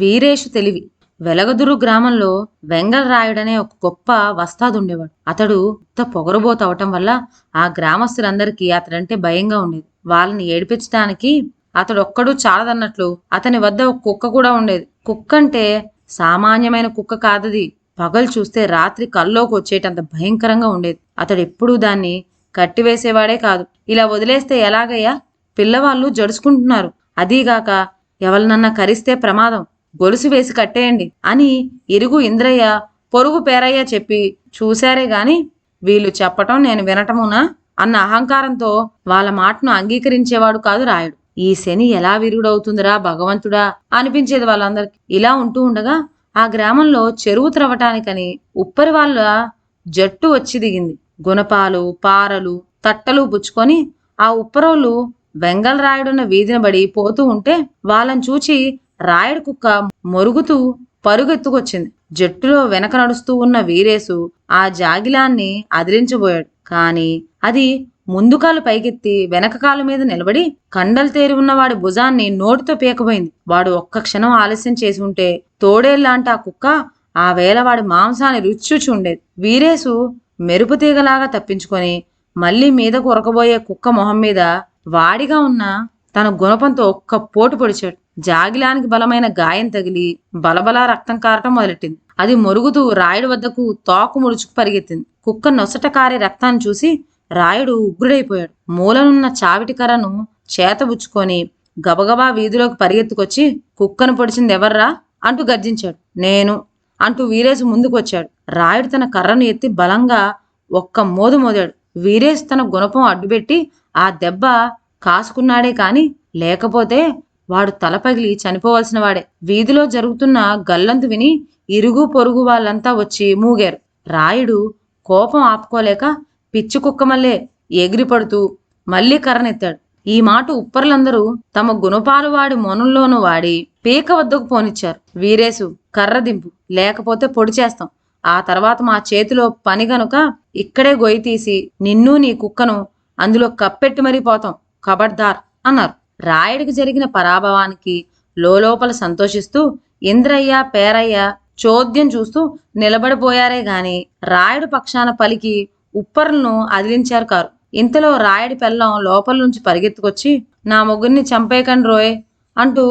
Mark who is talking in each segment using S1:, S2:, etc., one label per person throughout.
S1: వీరేషు తెలివి. వెలగదురు గ్రామంలో వెంగళరాయుడనే ఒక గొప్ప వస్తాదుండేవాడు. అతడు పొగరబోతు అవటం వల్ల ఆ గ్రామస్తులందరికీ అతడంటే భయంగా ఉండేది. వాళ్ళని ఏడిపించడానికి అతడొక్కడూ చాలదన్నట్లు అతని వద్ద ఒక కుక్క కూడా ఉండేది. కుక్క అంటే సామాన్యమైన కుక్క కాదది. పగలు చూస్తే రాత్రి కల్లోకి వచ్చేటంత భయంకరంగా ఉండేది. అతడెప్పుడూ దాన్ని కట్టివేసేవాడే కాదు. ఇలా వదిలేస్తే ఎలాగయ్యా? పిల్లవాళ్ళు జడుచుకుంటున్నారు. అదీగాక ఎవరినన్నా కరిస్తే ప్రమాదం. గొలుసు వేసి కట్టేయండి అని ఇరుగు ఇంద్రయ్య, పొరుగు పేరయ్య చెప్పి చూశారే గాని వీళ్ళు చెప్పటం నేను వినటమునా అన్న అహంకారంతో వాళ్ళ మాటను అంగీకరించేవాడు కాదు రాయుడు. ఈ శని ఎలా విరుగుడవుతుందిరా భగవంతుడా అనిపించేది వాళ్ళందరికీ. ఇలా ఉంటూ ఉండగా ఆ గ్రామంలో చెరువు త్రవ్వటానికని ఉప్పరి వాళ్ళ జట్టు వచ్చి దిగింది. గుణపాలు, పారలు, తట్టలు పుచ్చుకొని ఆ ఉప్పరోళ్ళు వెంగళరాయుడున్న వీధిన బడి పోతూ ఉంటే వాళ్ళని చూచి రాయుడు కుక్క మొరుగుతూ పరుగెత్తుకొచ్చింది. జట్టులో వెనక నడుస్తూ ఉన్న వీరేసు ఆ జాగిలాన్ని అదిలించబోయాడు. కాని అది ముందు కాలు పైకెత్తి వెనక కాలు మీద నిలబడి కండలు తేరి ఉన్న వాడి భుజాన్ని నోటితో పీకపోయింది. వాడు ఒక్క క్షణం ఆలస్యం చేసి ఉంటే తోడేళ్లాంటి ఆ కుక్క ఆ వేళ వాడి మాంసాన్ని రుచి ఉండేది. వీరేసు మెరుపు తీగలాగా తప్పించుకొని మళ్లీ మీదకు ఉరకబోయే కుక్క మొహం మీద వాడిగా ఉన్న తన గుణపంతో ఒక్క పోటు పొడిచాడు. జాగిలానికి బలమైన గాయం తగిలి బలబలా రక్తం కారటం మొదలెట్టింది. అది మొరుగుతూ రాయుడు వద్దకు తోక ముడుచుకు పరిగెత్తింది. కుక్క నొసట కారే రక్తాన్ని చూసి రాయుడు ఉగ్రుడైపోయాడు. మూలనున్న చావిటి కర్రను చేతబుచ్చుకొని గబగబా వీధిలోకి పరిగెత్తుకొచ్చి కుక్కను పొడిచింది ఎవర్రా అంటూ గర్జించాడు. నేను అంటూ వీరేసు ముందుకు వచ్చాడు. రాయుడు తన కర్రను ఎత్తి బలంగా ఒక్క మోదు మోదాడు. వీరేసు తన గుణపం అడ్డుపెట్టి ఆ దెబ్బ కాసుకున్నాడే కాని లేకపోతే వాడు తల పగిలి చనిపోవలసిన వాడే. వీధిలో జరుగుతున్న గల్లంతు విని ఇరుగు పొరుగు వాళ్ళంతా వచ్చి మూగారు. రాయుడు కోపం ఆపుకోలేక పిచ్చి కుక్కమల్లే ఎగిరిపడుతూ మళ్లీ కర్రనెత్తాడు. ఈ మాట ఉప్పర్లందరూ తమ గుణపాలు వాడి మొనంలోనూ వాడి పీక వద్దకు పోనిచ్చారు. వీరేసు కర్ర దింపు, లేకపోతే పొడి చేస్తాం. ఆ తర్వాత మా చేతిలో పని గనుక ఇక్కడే గొయ్యి తీసి నిన్ను నీ కుక్కను అందులో కప్పెట్టి మరీ పోతాం, ఖబర్దార్ అన్నారు. రాయుడికి జరిగిన పరాభవానికి లోపల సంతోషిస్తూ ఇంద్రయ్య, పేరయ్య చోద్యం చూస్తూ నిలబడిపోయారే గాని రాయుడు పక్షాన పలికి ఉప్పర్లను అదిలించారు కారు. ఇంతలో రాయుడి పెళ్ళం లోపల నుంచి పరిగెత్తుకొచ్చి నా మొగుడిని చంపేయకండి రోయ్ అంటూ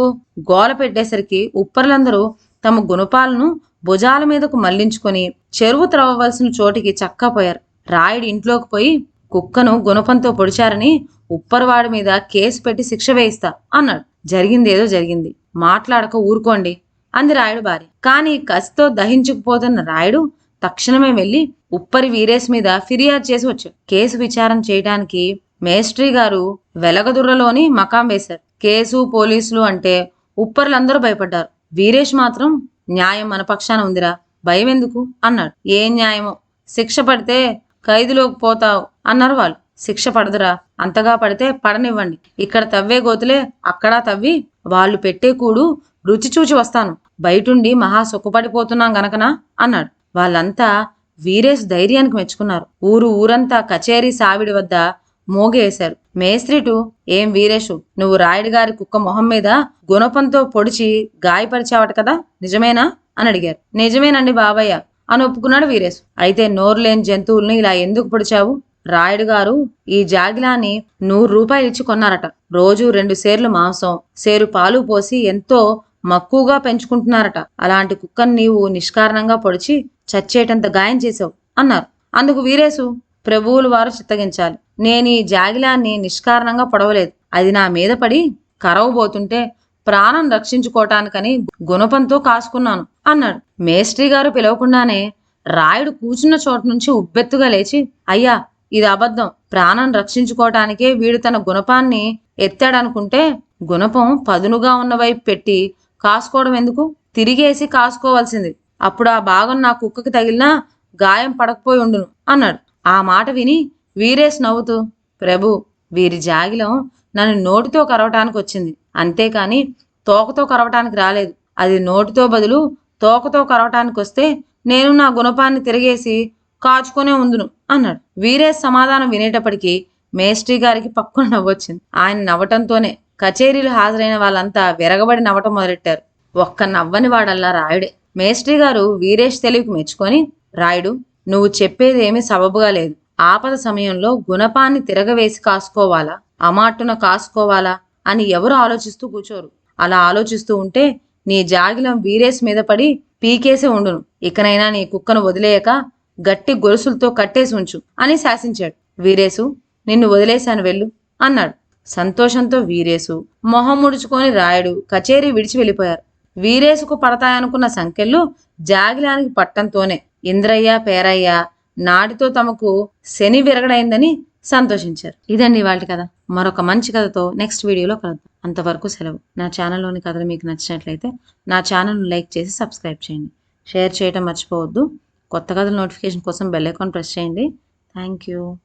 S1: గోల పెట్టేసరికి ఉప్పర్లందరూ తమ గుణపాలను భుజాల మీదకు మళ్లించుకొని చెరువు త్రవ్వవలసిన చోటికి చక్కాపోయారు. రాయుడు ఇంట్లోకి పోయి కుక్కను గుణపంతో పొడిచారని ఉప్పరవాడి మీద కేసు పెట్టి శిక్ష వేయిస్తా అన్నాడు. జరిగిందేదో జరిగింది, మాట్లాడక ఊరుకోండి అంది రాయుడు భార్య. కాని కసితో దహించుకుపోతున్న రాయుడు తక్షణమే వెళ్లి ఉప్పరి వీరేష్ మీద ఫిర్యాదు చేసి వచ్చాడు. కేసు విచారణ చేయడానికి మేస్ట్రీ గారు వెలగదుర్రలోని మకాం వేశారు. కేసు పోలీసులు అంటే ఉప్పర్లందరూ భయపడ్డారు. వీరేష్ మాత్రం న్యాయం మన పక్షాన ఉందిరా, భయం ఎందుకు అన్నాడు. ఏం న్యాయమో, శిక్ష పడితే ఖైదులోకి పోతావు అన్నారు వాళ్ళు. శిక్ష పడదురా, అంతగా పడితే పడనివ్వండి. ఇక్కడ తవ్వే గోతులే అక్కడా తవ్వి వాళ్ళు పెట్టే కూడు రుచి చూచి వస్తాను. బయటుండి మహా సుఖపడిపోతున్నాం గనకనా అన్నాడు. వాళ్ళంతా వీరేష్ ధైర్యానికి మెచ్చుకున్నారు. ఊరంతా కచేరీ సావిడి వద్ద మోగేశారు. మేస్త్రిటు ఏం వీరేషు, నువ్వు రాయుడు గారి కుక్క మొహం మీద గుణపంతో పొడిచి గాయపరిచావట కదా, నిజమేనా అని అడిగారు. నిజమేనండి బాబయ్య అని ఒప్పుకున్నాడు వీరేష్. అయితే నోరు లేని జంతువుల్ని ఇలా ఎందుకు పొడిచావు? రాయుడు గారు ఈ జాగిలాన్ని 100 రూపాయలు ఇచ్చి కొన్నారట. రోజు 2 సేర్లు మాంసం, సేరు పాలు పోసి ఎంతో మక్కువగా పెంచుకుంటున్నారట. అలాంటి కుక్కను నీవు నిష్కారణంగా పొడిచి చచ్చేటంత గాయం చేసావు అన్నారు. అందుకు వీరేసు ప్రభువులు వారు చిత్తగించాలి, నేను ఈ జాగిలాన్ని నిష్కారణంగా పొడవలేదు. అది నా మీద పడి కరవబోతుంటే ప్రాణం రక్షించుకోవటానికని గుణపంతో కాసుకున్నాను అన్నాడు. మేస్ట్రీ గారు పిలవకుండానే రాయుడు కూర్చున్న చోటు నుంచి ఉబ్బెత్తుగా లేచి అయ్యా ఇది అబద్ధం, ప్రాణం రక్షించుకోవటానికే వీడు తన గుణపాన్ని ఎత్తాడనుకుంటే గుణపం పదునుగా ఉన్న వైపు పెట్టి కాసుకోవడం ఎందుకు? తిరిగేసి కాసుకోవాల్సింది. అప్పుడు ఆ భాగం నా కుక్కకి తగిలినా గాయం పడకపోయి ఉండును అన్నాడు. ఆ మాట విని వీరేష్ నవ్వుతూ ప్రభు, వీరి జాగిలం నన్ను నోటితో కరవటానికి వచ్చింది, అంతేకాని తోకతో కరవటానికి రాలేదు. అది నోటితో బదులు తోకతో కరవటానికి వస్తే నేను నా గుణపాన్ని తిరిగేసి కాచుకునే ఉందును అన్నాడు. వీరేష్ సమాధానం వినేటప్పటికీ మేస్ట్రీ గారికి పక్కున నవ్వొచ్చింది. ఆయన నవ్వటంతోనే కచేరీలు హాజరైన వాళ్ళంతా విరగబడి నవ్వటం మొదలెట్టారు. ఒక్క నవ్వని వాడల్లా రాయుడే. మేస్ట్రీ గారు వీరేష్ తెలివికి మెచ్చుకొని, రాయుడు, నువ్వు చెప్పేదేమీ సబబుగా లేదు. ఆపద సమయంలో గుణపాన్ని తిరగవేసి కాసుకోవాలా, అమాట్టున కాసుకోవాలా అని ఎవరు ఆలోచిస్తూ కూర్చోరు. అలా ఆలోచిస్తూ ఉంటే నీ జాగిలం వీరేష్ మీద పడి పీకేసే ఉండును. ఇకనైనా నీ కుక్కను వదిలేయక గట్టి గొలుసులతో కట్టేసి ఉంచు అని శాసించాడు. వీరేసు, నిన్ను వదిలేశాను వెళ్ళు అన్నాడు. సంతోషంతో వీరేసు, మొహం ముడుచుకొని రాయుడు కచేరీ విడిచి వెళ్ళిపోయారు. వీరేసుకు పడతాయనుకున్న సంకెళ్ళు జాగిలానికి పట్టంతోనే ఇంద్రయ్య పేరయ్య నాటితో తమకు శని విరగడైందని సంతోషించారు. ఇదండి ఇవాళ కథ. మరొక మంచి కథతో నెక్స్ట్ వీడియోలో కలుద్దాం. అంతవరకు సెలవు. నా ఛానల్లోని కథలు మీకు నచ్చినట్లయితే నా ఛానల్ను లైక్ చేసి సబ్స్క్రైబ్ చేయండి. షేర్ చేయడం మర్చిపోవద్దు. కొత్త కథల నోటిఫికేషన్ కోసం బెల్ ఐకాన్ ప్రెస్ చేయండి. Thank you.